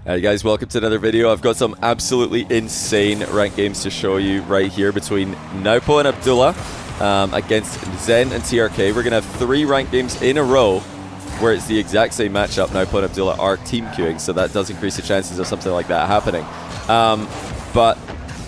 Alright guys, welcome to another video. I've got some absolutely insane ranked games to show you right here between Nwpo and Abdullah against Zen and TRK. We're going to have 3 ranked games in a row where it's the exact same matchup. Nwpo and Abdullah are team queuing, so that does increase the chances of something like that happening. But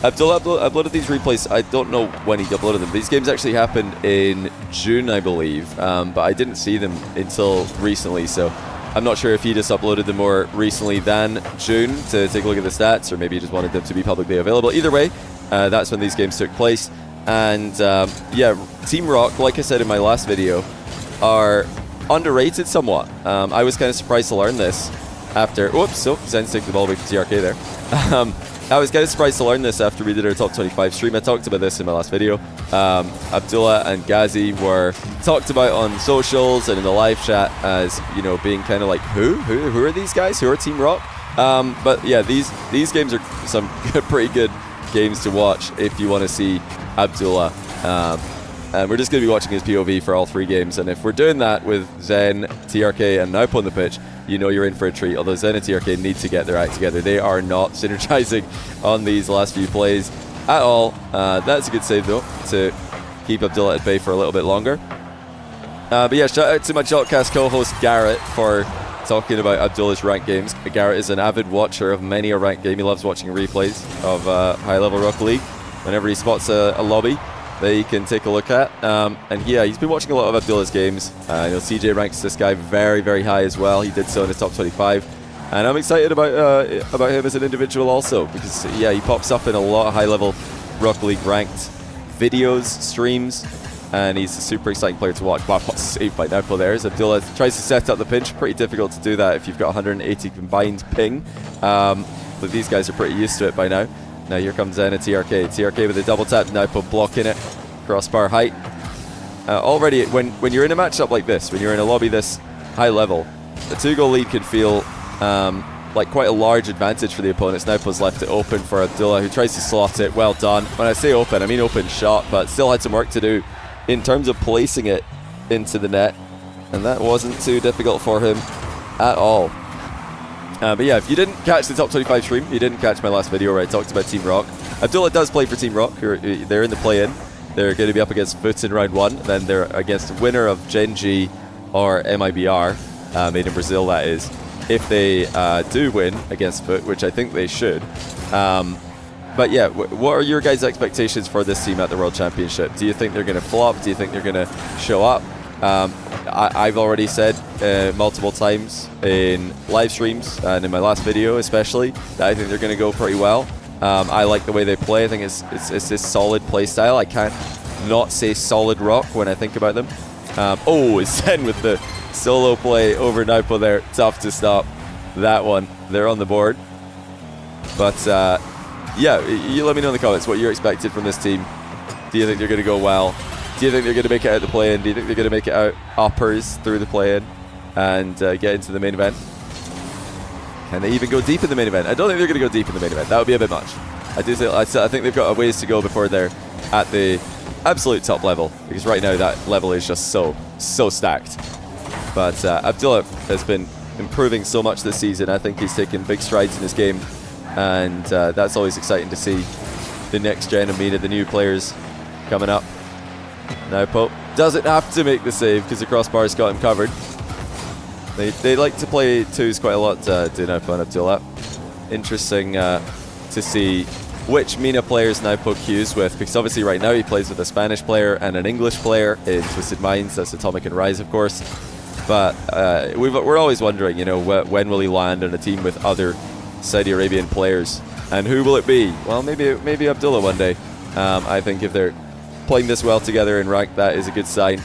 Abdullah uploaded these replays. I don't know when he uploaded them. These games actually happened in June, I believe, but I didn't see them until recently, so I'm not sure if he just uploaded them more recently than June to take a look at the stats, or maybe he just wanted them to be publicly available. Either way, that's when these games took place. And yeah, Team Rock, like I said in my last video, are underrated somewhat. I was kind of surprised to learn this after... Whoops, so Zen took the ball away from TRK there. I was kind of surprised to learn this after we did our top 25 stream. I talked about this in my last video. Abdullah and Ghazi were talked about on socials and in the live chat as, you know, being kind of like, who are these guys? Who are Team Rock? But yeah, these games are some pretty good games to watch if you want to see Abdullah. And we're just going to be watching his POV for all 3 games. And if we're doing that with Zen, TRK, and Nwpo on the pitch, you know you're in for a treat. Although Zen and TRK need to get their act together. They are not synergizing on these last few plays at all. That's a good save, though, to keep Abdullah at bay for a little bit longer. But yeah, shout out to my Jotcast co-host Garrett for talking about Abdullah's ranked games. Garrett is an avid watcher of many a ranked game. He loves watching replays of high-level Rocket League. Whenever he spots a lobby that he can take a look at. And yeah, he's been watching a lot of Abdullah's games. I know CJ ranks this guy very, very high as well. He did so in his top 25. And I'm excited about him as an individual also, because yeah, he pops up in a lot of high-level Rocket League ranked videos, streams, and he's a super exciting player to watch. Wow, what a save by Nwpo there as Abdullah tries to set up the pinch. Pretty difficult to do that if you've got 180 combined ping. But these guys are pretty used to it by now. Now here comes Zen and TRK. TRK with a double tap, Nwpo blocking it. Crossbar height. Already, when you're in a matchup like this, when you're in a lobby this high level, the 2-goal lead can feel like quite a large advantage for the opponents. Nwpo's left it open for Abdullah, who tries to slot it. Well done. When I say open, I mean open shot, but still had some work to do in terms of placing it into the net. And that wasn't too difficult for him at all. But yeah, if you didn't catch the top 25 stream, you didn't catch my last video where I talked about Team Rock. Abdullah does play for Team Rock. They're in the play-in. They're going to be up against Foot in round 1. Then they're against the winner of Gen.G or MIBR, made in Brazil, that is, if they do win against Foot, which I think they should. But yeah, what are your guys' expectations for this team at the World Championship? Do you think they're going to flop? Do you think they're going to show up? I've already said multiple times in live streams and in my last video especially that I think they're going to go pretty well. I like the way they play. I think it's this solid play style. I can't not say solid Rock when I think about them. Oh, it's Zen with the solo play over Nwpo there. Tough to stop that one. They're on the board. But yeah, you let me know in the comments what you're expected from this team. Do you think they're going to go well? Do you think they're going to make it out the play-in? Do you think they're going to make it out uppers through the play-in and get into the main event? Can they even go deep in the main event? I don't think they're going to go deep in the main event. That would be a bit much. I think they've got a ways to go before they're at the absolute top level, because right now that level is just so stacked. But Abdullah has been improving so much this season. I think he's taken big strides in his game, and that's always exciting to see the next gen of Mina, the new players coming up. Nwpo doesn't have to make the save because the crossbar's got him covered. They like to play twos quite a lot, do Nwpo and Abdullah. Interesting to see which Mina players Nwpo queues with, because obviously right now he plays with a Spanish player and an English player in Twisted Minds. That's Atomic and Rise, of course. But we're always wondering, you know, when will he land on a team with other Saudi Arabian players, and who will it be? Well, maybe Abdullah one day. I think if they're playing this well together in rank, that is a good sign.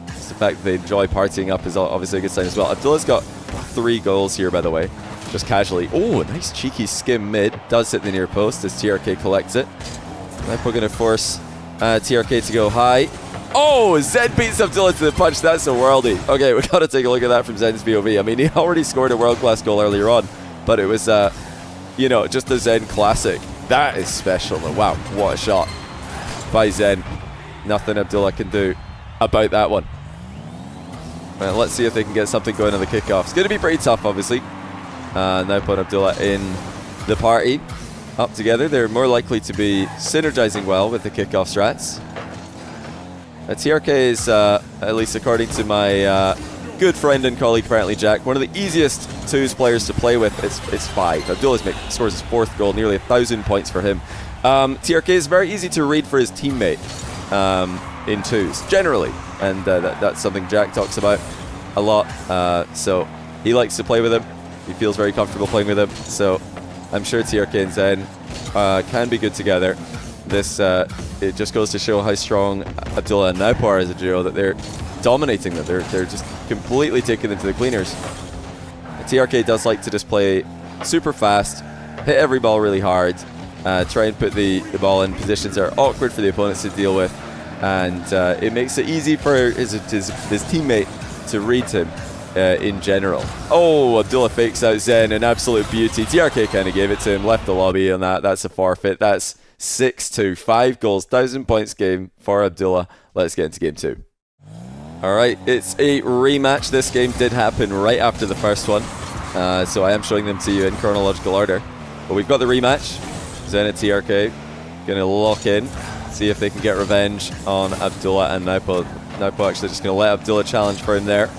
Just the fact that they enjoy partying up is obviously a good sign as well. Abdullah's got 3 goals here, by the way, just casually. Oh, a nice cheeky skim mid. Does hit the near post as TRK collects it. Nwpo going to force TRK to go high. Oh, Zen beats Abdullah to the punch. That's a worldie. Okay, we got to take a look at that from Zen's POV. I mean, he already scored a world-class goal earlier on, but it was, you know, just a Zen classic. That is special, though. Wow, what a shot by Zen. Nothing Abdullah can do about that one. Well, let's see if they can get something going on the kickoff. It's going to be pretty tough, obviously. Nwpo and Abdullah in the party up together. They're more likely to be synergizing well with the kickoff strats. TRK is, at least according to my good friend and colleague apparently Jack, one of the easiest twos players to play with. It's 5. Abdullah scores his 4th goal, nearly 1,000 points for him. TRK is very easy to read for his teammate in twos, generally. And that's something Jack talks about a lot. So he likes to play with him. He feels very comfortable playing with him. So I'm sure TRK and Zen can be good together. This it just goes to show how strong Abdullah and Nwpo are as a duo, that they're dominating them. They're just completely taking them to the cleaners. TRK does like to just play super fast, hit every ball really hard, try and put the ball in positions that are awkward for the opponents to deal with, and it makes it easy for his teammate to read him in general. Oh, Abdullah fakes out Zen, an absolute beauty. TRK kind of gave it to him, left the lobby on that. That's a forfeit. That's 6-2, 5 goals, 1,000 points game for Abdullah. Let's get into game 2. Alright, it's a rematch. This game did happen right after the first one, so I am showing them to you in chronological order. But we've got the rematch. Zen and TRK going to lock in, see if they can get revenge on Abdullah and Nwpo. Nwpo actually just going to let Abdullah challenge for him there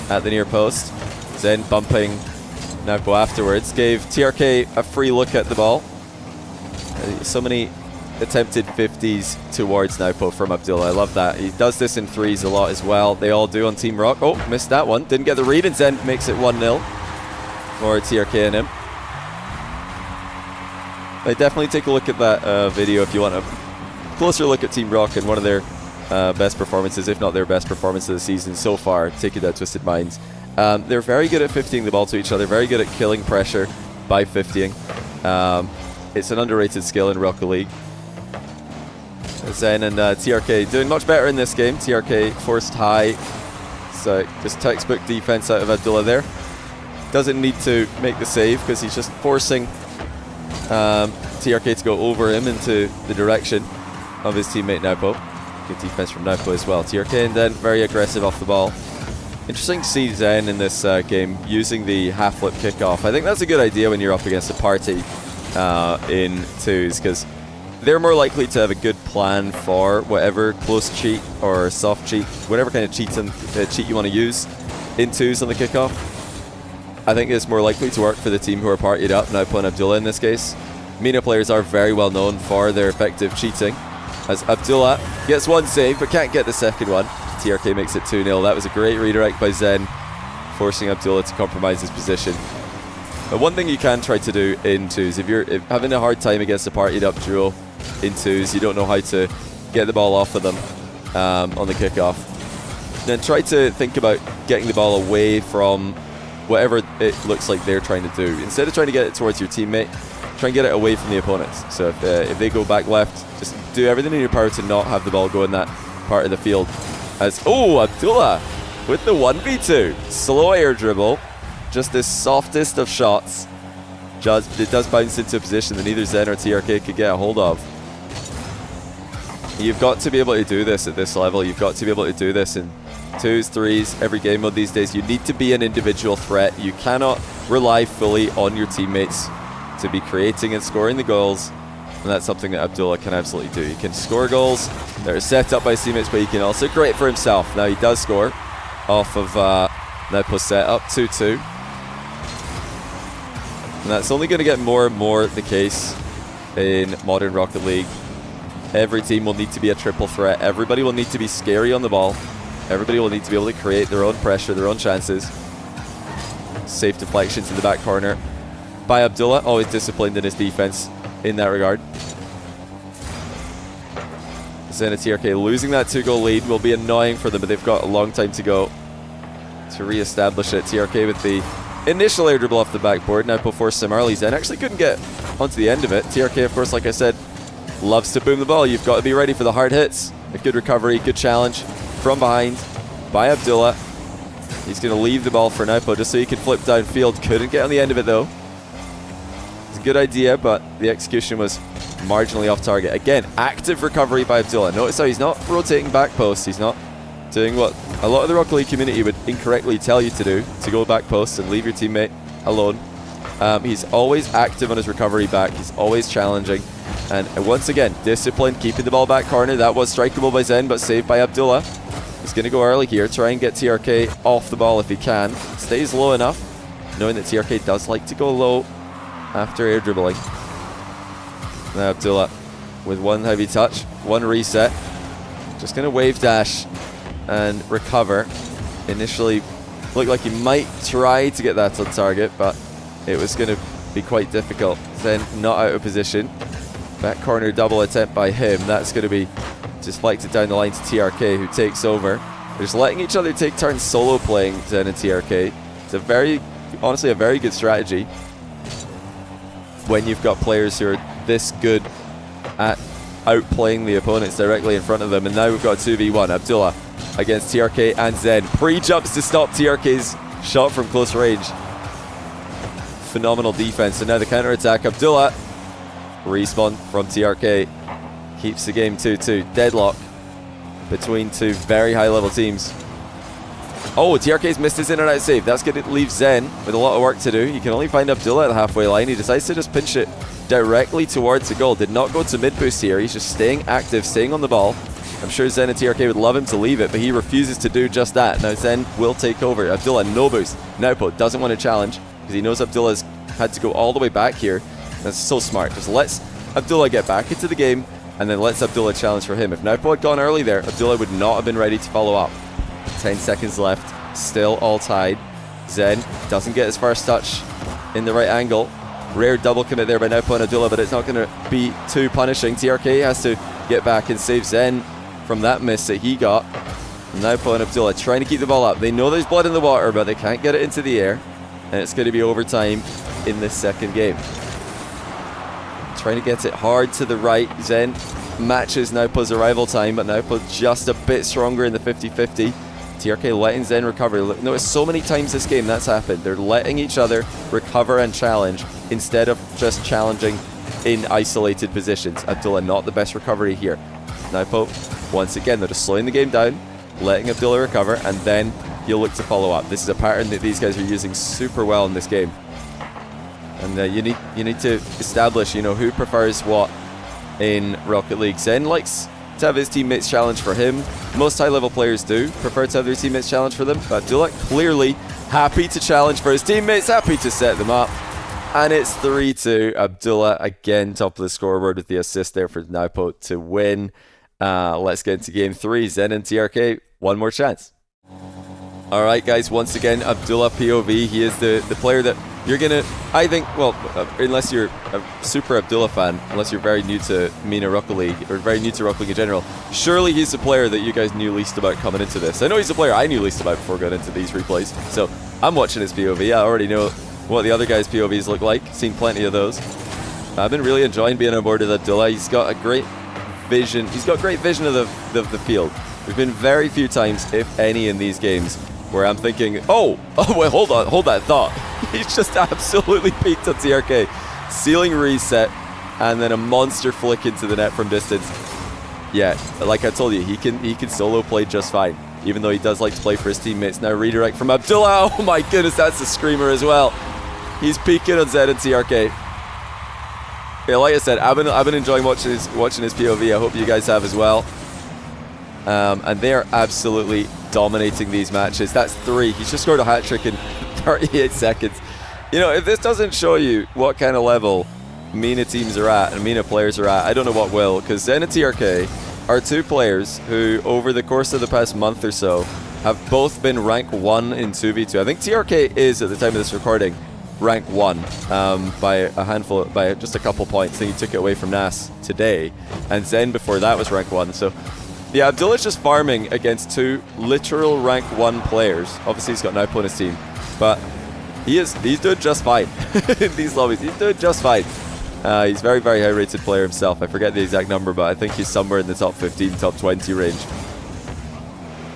at the near post. Zen bumping Nwpo afterwards. Gave TRK a free look at the ball. So many attempted 50s towards Nwpo from Abdullah. I love that. He does this in 3s a lot as well. They all do on Team Rock. Oh, missed that one. Didn't get the read, and Zen makes it 1-0 for TRK and him. I definitely take a look at that video if you want a closer look at Team Rock and one of their best performances, if not their best performance of the season so far, taking out Twisted Minds. They're very good at 50ing the ball to each other, very good at killing pressure by 50ing. It's an underrated skill in Rocket League. Zen and TRK doing much better in this game. TRK forced high. So just textbook defense out of Abdullah there. Doesn't need to make the save because he's just forcing TRK to go over him into the direction of his teammate Nwpo. Good defense from Nwpo as well. TRK and then very aggressive off the ball. Interesting to see Zen in this game using the half-flip kickoff. I think that's a good idea when you're up against a party in twos, because they're more likely to have a good plan for whatever close cheat or soft cheat, whatever kind of cheat you want to use in twos on the kickoff. I think it's more likely to work for the team who are partied up, Nwpo and Abdullah in this case. MENA players are very well known for their effective cheating, as Abdullah gets one save but can't get the second one. TRK makes it 2-0. That was a great redirect by Zen, forcing Abdullah to compromise his position. But one thing you can try to do in twos, if you're having a hard time against a partied up duo in twos, you don't know how to get the ball off of them on the kickoff, then try to think about getting the ball away from whatever it looks like they're trying to do. Instead of trying to get it towards your teammate, try and get it away from the opponents. So if they go back left, just do everything in your power to not have the ball go in that part of the field. As Abdullah with the 1v2. Slow air dribble. Just the softest of shots. It does bounce into a position that neither Zen or TRK could get a hold of. You've got to be able to do this at this level. You've got to be able to do this in twos, threes, every game mode these days. You need to be an individual threat. You cannot rely fully on your teammates to be creating and scoring the goals. And that's something that Abdullah can absolutely do. He can score goals that are set up by his teammates, but he can also create for himself. Now he does score off of Nwpo's set up 2-2. And that's only going to get more and more the case in modern Rocket League. Every team will need to be a triple threat. Everybody will need to be scary on the ball. Everybody will need to be able to create their own pressure, their own chances. Safe deflections in the back corner by Abdullah. Always disciplined in his defense in that regard. Zen and TRK losing that 2-goal lead will be annoying for them, but they've got a long time to go to re-establish it. TRK with the initial air dribble off the backboard. Nwpo forced some early. Zen actually couldn't get onto the end of it. TRK, of course, like I said, loves to boom the ball. You've got to be ready for the hard hits. A good recovery, good challenge from behind by Abdullah. He's going to leave the ball for Nwpo just so he can flip downfield. Couldn't get on the end of it though. It's a good idea, but the execution was marginally off target. Again, active recovery by Abdullah. Notice how he's not rotating back post. He's not doing what a lot of the Rocket League community would incorrectly tell you to do, to go back post and leave your teammate alone. He's always active on his recovery back. He's always challenging. And once again, discipline, keeping the ball back corner. That was strikeable by Zen, but saved by Abdullah. He's going to go early here, try and get TRK off the ball if he can. Stays low enough, knowing that TRK does like to go low after air dribbling. Now Abdullah with one heavy touch, one reset. Just going to wave dash and recover. Initially looked like he might try to get that on target, but it was going to be quite difficult. Then not out of position. Back corner double attempt by him. That's going to be deflected down the line to TRK, who takes over. They're just letting each other take turns solo playing, Zen and TRK. It's honestly a very good strategy when you've got players who are this good at outplaying the opponents directly in front of them. And now we've got a 2v1. Abdullah against TRK and Zen. Pre-jumps to stop TRK's shot from close range. Phenomenal defense. And now the counter-attack. Abdullah. Respawn from TRK. Keeps the game 2-2. Deadlock between two very high-level teams. Oh, TRK's missed his in and out save. That's going to leave Zen with a lot of work to do. He can only find Abdullah at the halfway line. He decides to just pinch it directly towards the goal. Did not go to mid-boost here. He's just staying active, staying on the ball. I'm sure Zen and TRK would love him to leave it, but he refuses to do just that. Now Zen will take over. Abdullah, no boost. Nwpo doesn't want to challenge because he knows Abdullah's had to go all the way back here. That's so smart. Just lets Abdullah get back into the game and then lets Abdullah challenge for him. If Nwpo had gone early there, Abdullah would not have been ready to follow up. 10 seconds left. Still all tied. Zen doesn't get his first touch in the right angle. Rare double commit there by Nwpo and Abdullah, but it's not going to be too punishing. TRK has to get back and save Zen from that miss that he got. Nwpo and Abdullah trying to keep the ball up. They know there's blood in the water, but they can't get it into the air. And it's going to be overtime in this second game. Trying to get it hard to the right. Zen matches Nwpo's arrival time, but Nwpo just a bit stronger in the 50-50. TRK letting Zen recover. Notice so many times this game that's happened. They're letting each other recover and challenge instead of just challenging in isolated positions. Abdullah not the best recovery here. Nwpo, once again, they're just slowing the game down, letting Abdullah recover, and then he'll look to follow up. This is a pattern that these guys are using super well in this game. And you need to establish, who prefers what in Rocket League. Zen likes to have his teammates challenge for him. Most high-level players do prefer to have their teammates challenge for them. But Abdullah clearly happy to challenge for his teammates, happy to set them up. And it's 3-2. Abdullah again top of the scoreboard with the assist there for Nwpo to win. Let's get into game 3. Zen and TRK, one more chance. All right, guys, once again, Abdullah POV. He is the player that you're going to, I think, well, unless you're a super Abdullah fan, unless you're very new to MENA Rocket League, or very new to Rocket League in general, surely he's the player that you guys knew least about coming into this. I know he's the player I knew least about before going into these replays, so I'm watching his POV. I already know what the other guys' POVs look like, seen plenty of those. I've been really enjoying being on board with Abdullah. He's got a great vision. He's got great vision of the field. There's been very few times, if any, in these games where I'm thinking, oh, well, hold that thought. He's just absolutely peaked on TRK. Ceiling reset, and then a monster flick into the net from distance. Yeah, like I told you, he can solo play just fine, even though he does like to play for his teammates. Now redirect from Abdullah. Oh my goodness, that's a screamer as well. He's peaking on Zen and TRK. Yeah, like I said, I've been enjoying watching his POV. I hope you guys have as well. And they are absolutely dominating these matches. That's 3. He's just scored a hat-trick in 38 seconds. If this doesn't show you what kind of level MENA teams are at and MENA players are at, I don't know what will, because Zen and TRK are 2 players who, over the course of the past month or so, have both been rank 1 in 2v2. I think TRK is, at the time of this recording, rank 1 by just a couple points. I think he took it away from Nas today, and Zen before that was rank 1. So yeah, Abdullah's just farming against 2 literal rank 1 players. Obviously he's got Nwpo on his team, but he's doing just fine in these lobbies. He's doing just fine. He's very, very high rated player himself. I forget the exact number, but I think he's somewhere in the top 15, top 20 range.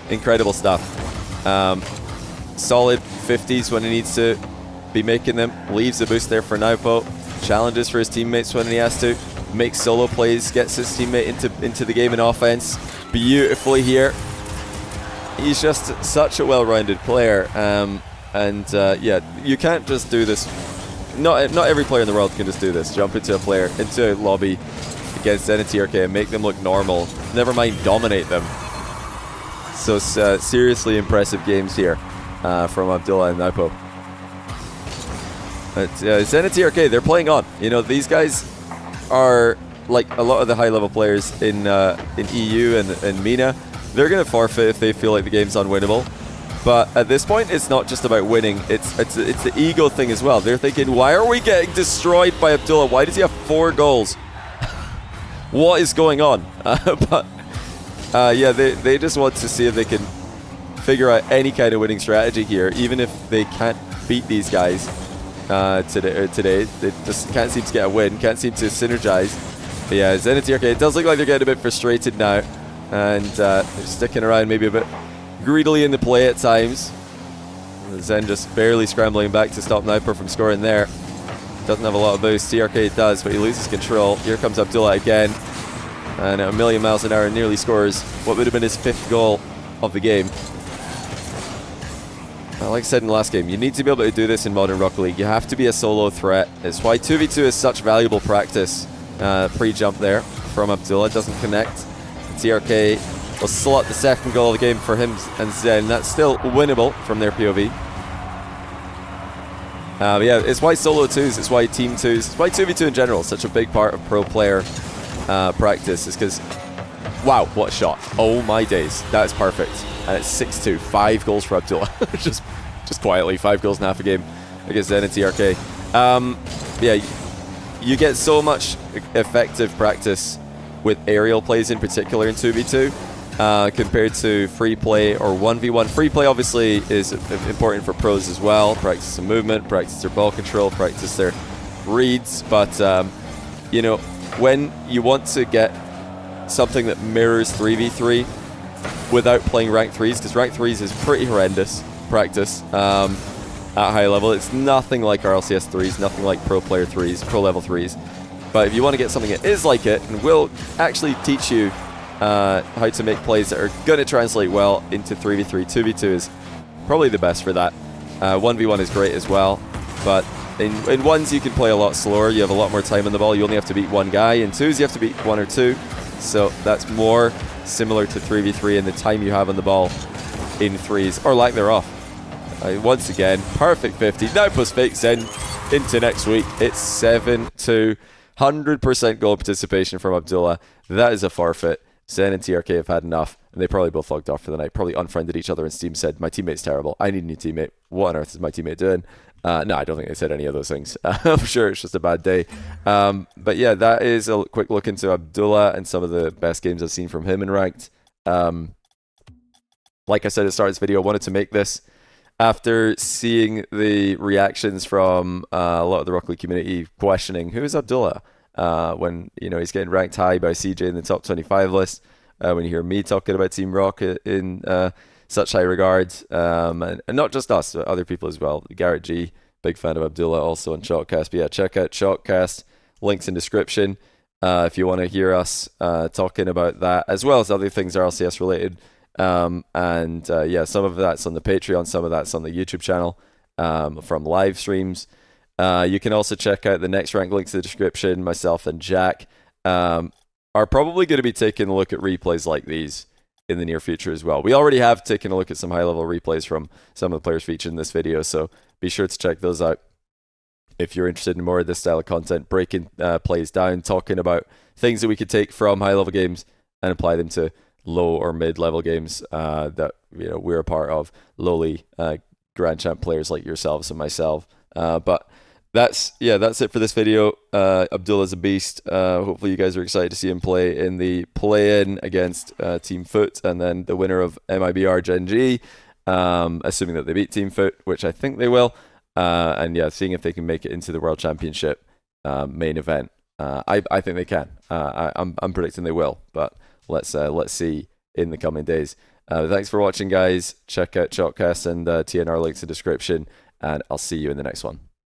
Incredible stuff. Solid 50s when he needs to be making them. Leaves a boost there for Nwpo. Challenges for his teammates when he has to. Makes solo plays, gets his teammate into the game in offense beautifully here. He's just such a well-rounded player. Yeah, you can't just do this not every player in the world can just do this. Jump into a lobby against Zen and TRK and make them look normal. Never mind dominate them. So seriously impressive games here from Abdullah and Nwpo. But Zen and TRK, they're playing on. You know, these guys are like a lot of the high-level players in EU and MENA. They're going to forfeit if they feel like the game's unwinnable. But at this point, it's not just about winning. It's the ego thing as well. They're thinking, why are we getting destroyed by Abdullah? Why does he have 4 goals? What is going on? Yeah, they just want to see if they can figure out any kind of winning strategy here, even if they can't beat these guys today. They just can't seem to get a win, can't seem to synergize. But yeah, Zen and TRK, it does look like they're getting a bit frustrated now, and they're sticking around maybe a bit greedily in the play at times. Zen just barely scrambling back to stop Nwpo from scoring there. Doesn't have a lot of boost. TRK does, but he loses control. Here comes Abdullah again. And at 1,000,000 miles an hour nearly scores what would have been his 5th goal of the game. Like I said in the last game, you need to be able to do this in Modern Rocket League. You have to be a solo threat. It's why 2v2 is such valuable practice. Pre-jump there from Abdullah. Doesn't connect. TRK will slot the 2nd goal of the game for him and Zen. That's still winnable from their POV. But yeah, it's why solo 2s, it's why team 2s, it's why 2v2 in general is such a big part of pro player practice. Is because, wow, what a shot. Oh my days. That is perfect. And it's 6-2. 5 goals for Abdullah. just quietly, 5 goals in half a game against Zen and TRK. Yeah, you get so much effective practice with aerial plays in particular in 2v2 compared to free play or 1v1. Free play obviously is important for pros as well. Practice some movement, practice their ball control, practice their reads. But, you know, when you want to get something that mirrors 3v3 without playing rank 3s, because rank 3s is pretty horrendous practice at high level. It's nothing like RLCS 3s, nothing like pro player 3s, pro level 3s. But if you want to get something that is like it and will actually teach you how to make plays that are going to translate well into 3v3, 2v2 is probably the best for that. 1v1 is great as well, but in ones you can play a lot slower. You have a lot more time on the ball. You only have to beat 1 guy. In 2s you have to beat 1 or 2. So that's more similar to 3v3 in the time you have on the ball in 3s, or lack thereof. Once again, perfect 50. Now plus fake Zen into next week. It's 7-2. 100% goal participation from Abdullah. That is a forfeit. Zen and TRK have had enough, and they probably both logged off for the night. Probably unfriended each other, and Steam said, my teammate's terrible. I need a new teammate. What on earth is my teammate doing? No, I don't think they said any of those things. I'm sure it's just a bad day. But yeah, that is a quick look into Abdullah and some of the best games I've seen from him in Ranked. Like I said at the start of this video, I wanted to make this after seeing the reactions from a lot of the Rocket League community questioning, who is Abdullah? When, you know, he's getting ranked high by CJ in the top 25 list. When you hear me talking about Team Rocket in such high regards, and not just us, but other people as well. Garrett G, big fan of Abdullah, also on Chalkcast. But yeah, check out Chalkcast, links in description, if you want to hear us talking about that, as well as other things RLCS related. Yeah, some of that's on the Patreon, some of that's on the YouTube channel from live streams. You can also check out the next rank links in the description. Myself and Jack are probably going to be taking a look at replays like these in the near future as well. We already have taken a look at some high-level replays from some of the players featured in this video, so be sure to check those out if you're interested in more of this style of content, breaking plays down, talking about things that we could take from high-level games and apply them to low or mid-level games that, you know, we're a part of, lowly Grand Champ players like yourselves and myself. But that's it for this video. Abdullah's a beast. Hopefully you guys are excited to see him play in the play-in against Team Foot, and then the winner of MIBR Gen G, assuming that they beat Team Foot, which I think they will. And yeah, seeing if they can make it into the World Championship main event. I think they can. I'm predicting they will, but let's see in the coming days. Thanks for watching, guys. Check out Chalkcast and TNR links in the description, and I'll see you in the next one.